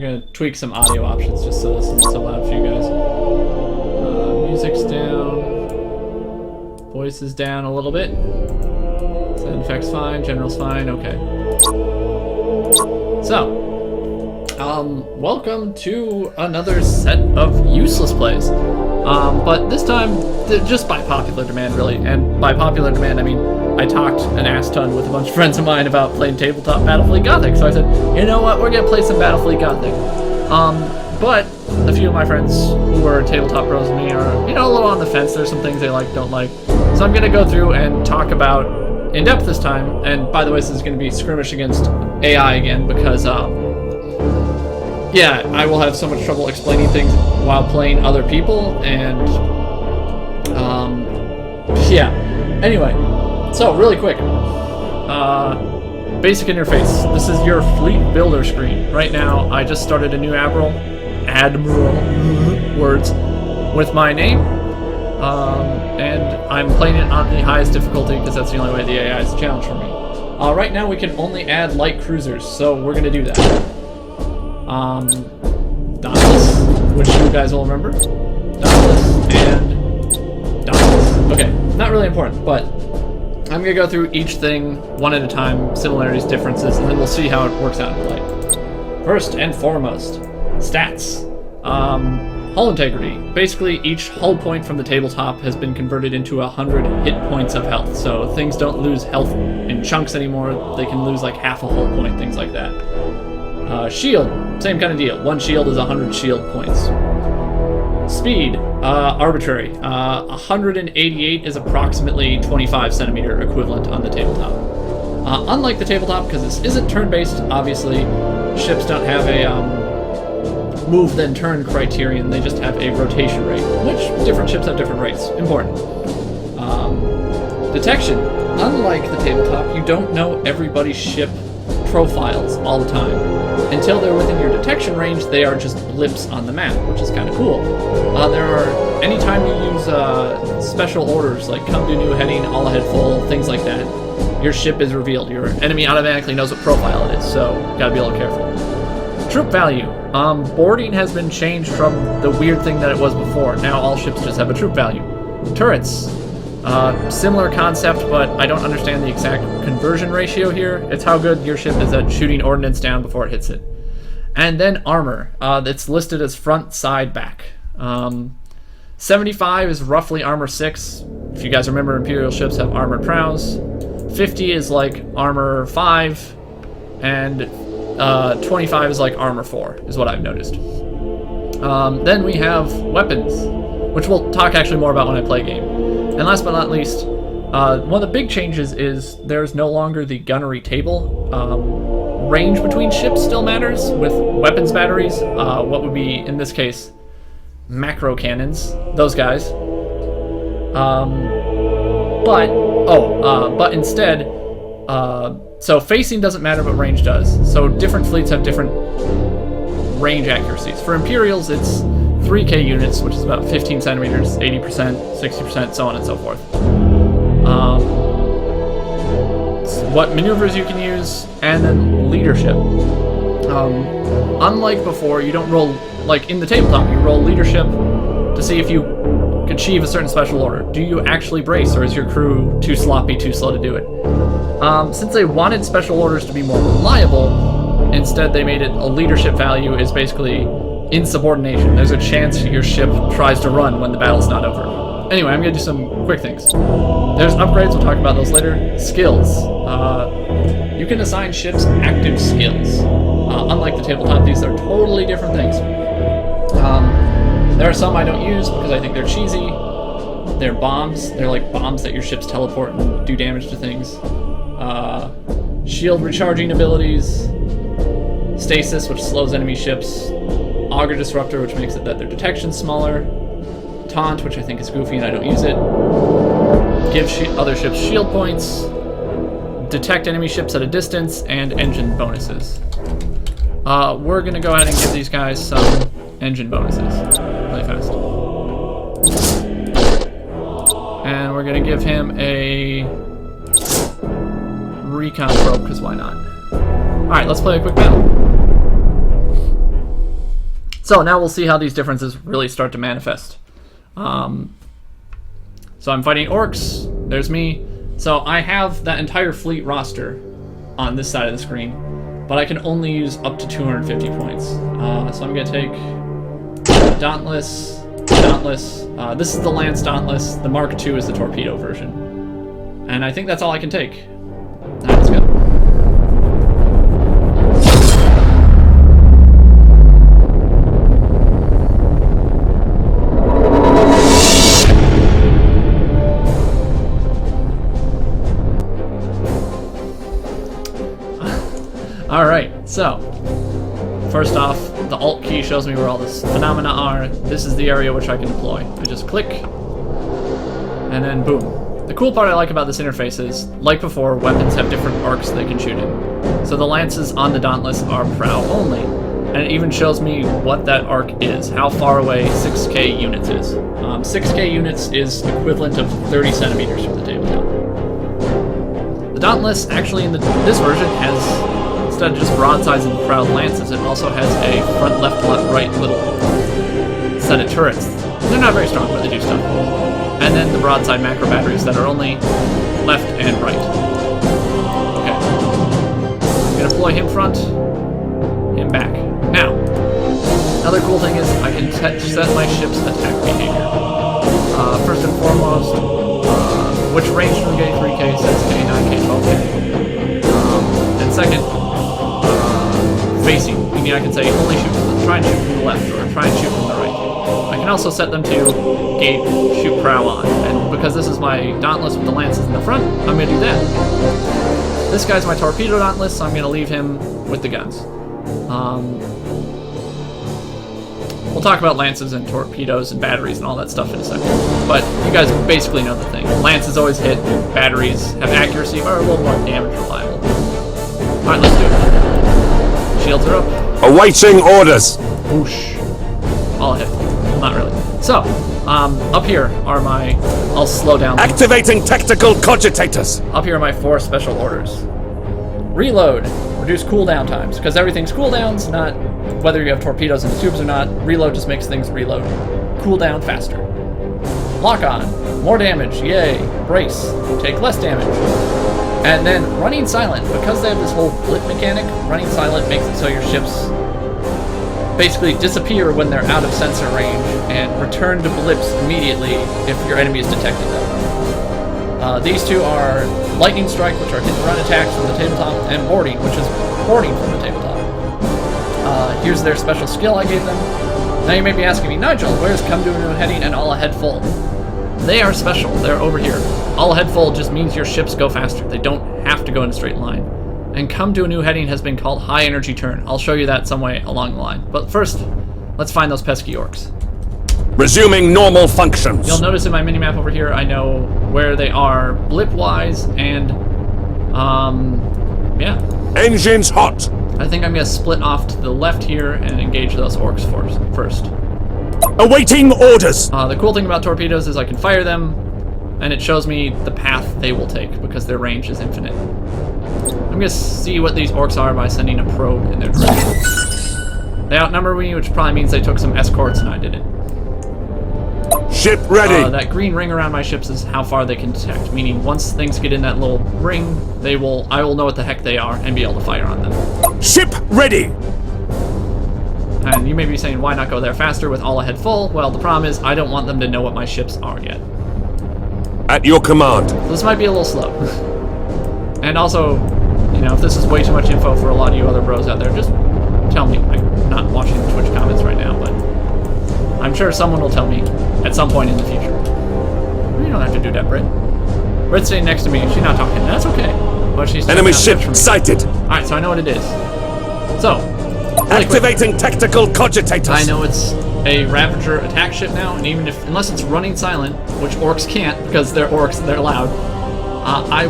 gonna tweak some audio options just so this isn't so loud for you guys. Music's down. Voice is down a little bit. Sound effects fine. General's fine. Okay. So, welcome to another set of useless plays. But this time, just by popular demand, really. And by popular demand, I mean, I talked an ass ton with a bunch of friends of mine about playing tabletop Battlefleet Gothic. So I said, you know what, we're gonna play some Battlefleet Gothic. But a few of my friends who are tabletop pros with me are, you know, a little on the fence. There's some things they like, don't like. So I'm gonna go through and talk about in depth this time. And by the way, this is gonna be skirmish against AI again because, yeah, I will have so much trouble explaining things while playing other people, and, yeah. Anyway, so really quick, basic interface. This is your fleet builder screen. Right now, I just started a new admiral, words, with my name, and I'm playing it on the highest difficulty because that's the only way the AI is a challenge for me. Right now, we can only add light cruisers, so we're gonna do that. Dauntless, which you guys will remember. Dauntless and Dauntless. Okay, not really important, but I'm gonna go through each thing one at a time, similarities, differences, and then we'll see how it works out in play. First and foremost, stats. Hull integrity. Basically, each hull point from the tabletop has been converted into 100 hit points of health, so things don't lose health in chunks anymore. They can lose like half a hull point, things like that. Shield, same kind of deal. One shield is 100 shield points. Speed, arbitrary. 188 is approximately 25 centimeter equivalent on the tabletop. Unlike the tabletop, because this isn't turn-based, obviously, ships don't have a move then turn criterion. They just have a rotation rate, which different ships have different rates. Important. Detection. Unlike the tabletop, you don't know everybody's ship profiles all the time. Until they're within your detection range, they are just blips on the map, which is kind of cool. Anytime you use special orders, like come to new heading, all ahead full, things like that, your ship is revealed. Your enemy automatically knows what profile it is, so gotta be a little careful. Troop value. Boarding has been changed from the weird thing that it was before. Now all ships just have a troop value. Turrets. Similar concept, but I don't understand the exact conversion ratio here. It's how good your ship is at shooting ordnance down before it hits it. And then armor. It's listed as front, side, back. 75 is roughly armor 6. If you guys remember, Imperial ships have armored prows. 50 is like armor 5. And 25 is like armor 4, is what I've noticed. Then we have weapons, which we'll talk actually more about when I play a game. And last but not least, one of the big changes is there's no longer the gunnery table. Range between ships still matters with weapons batteries. What would be, in this case, macro cannons, those guys. But instead, so facing doesn't matter, but range does. So different fleets have different range accuracies. For Imperials, it's 3K units, which is about 15 centimeters, 80%, 60%, so on and so forth. What maneuvers you can use, and then leadership. Unlike before, you don't roll, like in the tabletop, you roll leadership to see if you achieve a certain special order. Do you actually brace, or is your crew too sloppy, too slow to do it? Since they wanted special orders to be more reliable, instead they made it a leadership value is basically insubordination. There's a chance your ship tries to run when the battle's not over. Anyway, I'm going to do some quick things. There's upgrades, we'll talk about those later. Skills. You can assign ships active skills. Unlike the tabletop, these are totally different things. There are some I don't use because I think they're cheesy. They're bombs. They're like bombs that your ships teleport and do damage to things. Shield recharging abilities. Stasis, which slows enemy ships. Auger Disruptor, which makes it that their detection's smaller. Taunt, which I think is goofy and I don't use it. Give other ships shield points. Detect enemy ships at a distance, and engine bonuses. We're going to go ahead and give these guys some engine bonuses really fast. And we're going to give him a recon probe, because why not? Alright, let's play a quick battle. So now we'll see how these differences really start to manifest. So I'm fighting orcs. There's me. So I have that entire fleet roster on this side of the screen, but I can only use up to 250 points. So I'm going to take Dauntless. This is the Lance Dauntless. The Mark II is the torpedo version. And I think that's all I can take. Alright, let's go. Alright, so first off, the Alt key shows me where all this phenomena are. This is the area which I can deploy. I just click, and then boom. The cool part I like about this interface is, like before, weapons have different arcs they can shoot in. So the lances on the Dauntless are prow only, and it even shows me what that arc is, how far away 6K units is. 6K units is equivalent of 30 centimeters from the tabletop. The Dauntless, actually in this version, has, instead of just broadsides and proud lances, it also has a front, left, right little set of turrets. They're not very strong, but they do stuff. And then the broadside macro batteries that are only left and right. Okay. I'm gonna deploy him front, him back. Now, another cool thing is I can set my ship's attack behavior. First and foremost, which range from K, 3K, 6K, 9K, 12K. And second, facing, meaning I can say only try and shoot from the left, or try and shoot from the right. I can also set them to gate, shoot prow on, and because this is my Dauntless with the lances in the front, I'm going to do that. This guy's my torpedo Dauntless, so I'm going to leave him with the guns. We'll talk about lances and torpedoes and batteries and all that stuff in a second, but you guys basically know the thing. Lances always hit, batteries have accuracy, but are a little more damage reliable. Alright, let's do it. Shields are up. Awaiting orders. Whoosh. All ahead. Not really. So, up here are my... I'll slow down. Activating tactical cogitators. Up here are my 4 special orders. Reload. Reduce cooldown times. Because everything's cooldowns, not whether you have torpedoes in the tubes or not. Reload just makes things reload. Cooldown faster. Lock on. More damage. Yay. Brace. Take less damage. And then running silent. Because they have this whole blip mechanic, running silent makes it so your ships basically disappear when they're out of sensor range and return to blips immediately if your enemy has detected them. These two are Lightning Strike, which are hit-and-run attacks from the tabletop, and Boarding, which is boarding from the tabletop. Here's their special skill I gave them. Now you may be asking me, Nigel, where's Come to a New Heading and All Ahead Full? They are special. They're over here. All Ahead Full just means your ships go faster. They don't have to go in a straight line. And Come to a New Heading has been called High Energy Turn. I'll show you that some way along the line. But first, let's find those pesky orcs. Resuming normal functions. You'll notice in my minimap over here, I know where they are blip-wise, and, yeah. Engines hot. I think I'm going to split off to the left here and engage those orcs first. Awaiting orders. The cool thing about torpedoes is I can fire them, and it shows me the path they will take, because their range is infinite. I'm going to see what these orcs are by sending a probe in their direction. They outnumber me, which probably means they took some escorts and I didn't. Ship ready. That green ring around my ships is how far they can detect, meaning once things get in that little ring, I will know what the heck they are and be able to fire on them. Ship ready. And you may be saying, why not go there faster with All Ahead Full? Well, the problem is I don't want them to know what my ships are yet. At your command. So this might be a little slow. And also, you know, if this is way too much info for a lot of you other bros out there, just tell me. I'm not watching the Twitch comments right now, but I'm sure someone will tell me at some point in the future. You don't have to do that, Britt. Britt's sitting next to me. She's not talking. That's okay. But she's enemy ship sighted. Alright, so I know what it is. So, really activating tactical cogitators. I know it's a Ravager attack ship now, and even if, unless it's running silent, which orcs can't because they're orcs and they're loud, I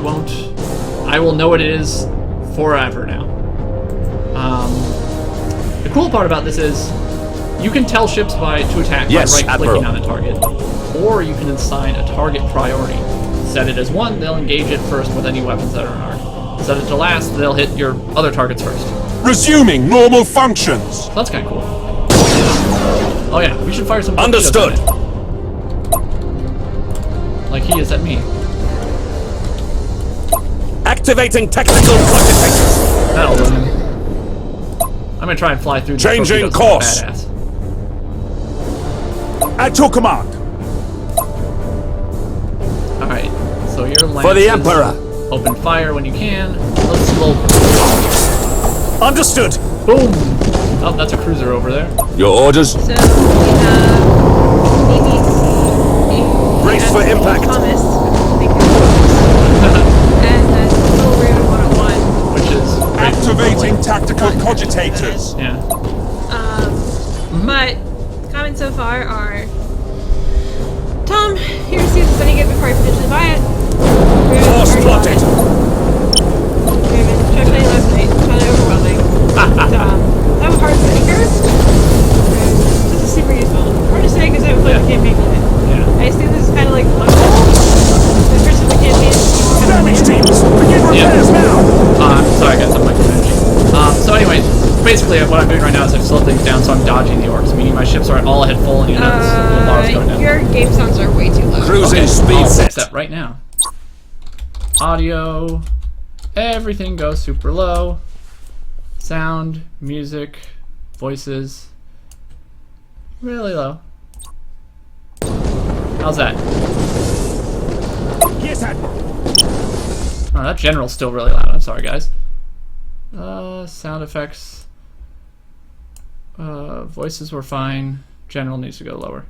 will know what it is forever now. The cool part about this is you can tell ships to attack by right-clicking on a target, or you can assign a target priority. Set it as 1, they'll engage it first with any weapons that are armed. Set it to last, they'll hit your other targets first. Resuming normal functions. So that's kind of cool. Oh yeah, we should fire some torpedoes Understood. at it. Like he is at me. Activating tactical cogitators. That'll do him. I'm gonna try and fly through the Changing torpedoes like a course. badass. At your command. Alright, so your lances. For the Emperor. Open fire when you can. Let's slow. Understood. Boom! Oh, that's a cruiser over there. Your orders. So we have BBC. Brace for impact. Thomas, I think it was. And that's Little Raven 101. Which is Activating tactical cogitators. yeah. But comments so far are Tom, here to see if there's any good before I potentially buy it. Force plotted. Raven, tried playing last night. Kind of overwhelming. That was hard to first. This is super useful. Hard to say because I haven't played the campaign yet. Yeah. I assume this is kind of like one the first of the campaign is kind of Damage teams, begin repairs now. Sorry guys, I'm micromanaging. So anyways, basically what I'm doing right now is I've slowed things down so I'm dodging the orcs, meaning my ships are all ahead full and you know this little bar's going down. Your game sounds are way too low. Cruising speed I'll set. fix that right now. Audio, everything goes super low. Sound, music, voices, really low. How's that? Yes, Admiral. Oh, that general's still really loud. I'm sorry, guys. Sound effects. Voices were fine. General needs to go lower.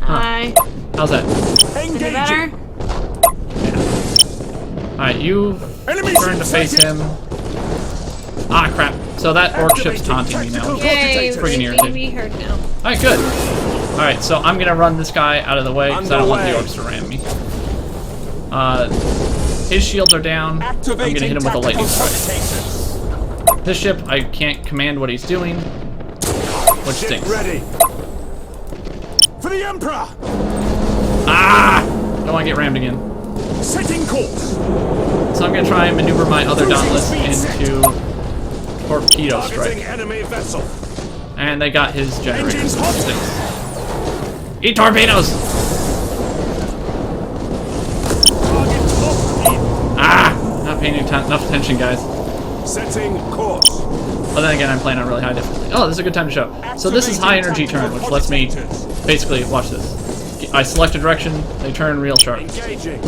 Hi. How's that? Is it better? Engaging. Alright, you Enemy turn to face him. Ah, crap. So that orc ship's taunting me now. Yay, Friggin' making irritating. me hurt now. Alright, good. Alright, so I'm gonna run this guy out of the way because I don't want the orcs to ram me. His shields are down. I'm gonna hit him with a lightning strike. This ship, I can't command what he's doing, which Ship stinks. ready. For the Emperor. Ah! Don't want to get rammed again. Setting course. So I'm gonna try and maneuver my other dauntless into torpedo Targeting strike. enemy vessel. And they got his generators, Engines which hot. stinks. Eat torpedoes! Target locked in. Ah! Not paying enough attention, guys. Setting course. But then again, I'm playing on really high difficulty. Oh, this is a good time to show. So this is high energy turn, which lets me basically, watch this. I select a direction, they turn real sharp. Engaging.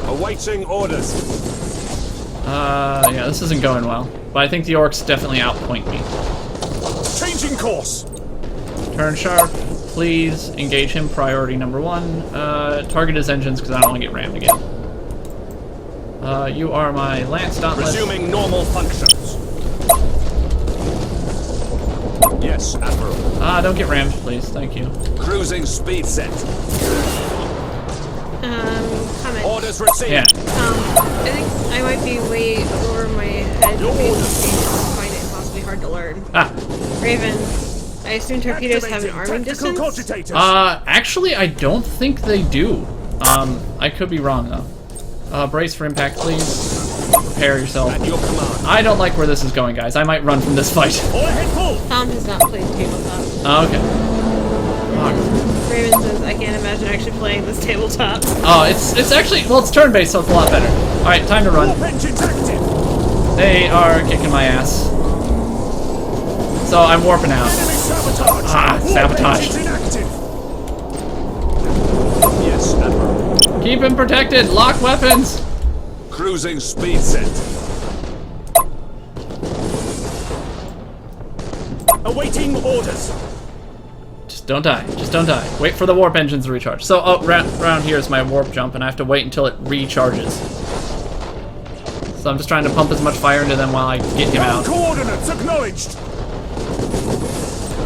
Awaiting orders. Yeah, this isn't going well. But I think the orcs definitely outpoint me. Changing course. Turn sharp, please engage him, priority number 1. Target his engines because I don't want to get rammed again. You are my lance dauntless. Resuming normal functions. Yes, Admiral. Don't get rammed, please, thank you. Cruising speed set. Comment. Orders received. Yeah, I think I might be way over my head Your because orders. I find it impossibly hard to learn. Raven, I assume torpedoes have an arming Tactical distance? cogitators. actually I don't think they do. I could be wrong though. Brace for impact, please. Prepare yourself. At your command. I don't like where this is going, guys. I might run from this fight. All ahead full. Tom has not played tabletop. Okay. Oh, Raven says, I can't imagine actually playing this tabletop. it's actually, well, it's turn-based, so it's a lot better. Alright, time to run. Warp engines active. They are kicking my ass. So I'm warping out. Enemy sabotage. Ah, Warp sabotage. engines inactive. Yes, Admiral. Keep him protected! Lock weapons! Cruising speed set. Awaiting orders. Just don't die. Just don't die. Wait for the warp engines to recharge. So, around here is my warp jump, and I have to wait until it recharges. So I'm just trying to pump as much fire into them while I get him out. Coordinates acknowledged.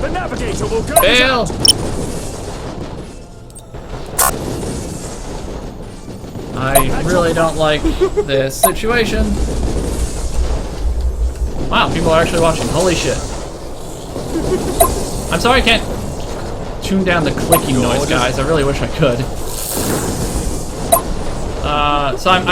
The navigator will go. Fail! I really don't like this situation. Wow, people are actually watching. Holy shit. I'm sorry I can't tune down the clicking noise, guys. I really wish I could. So I'm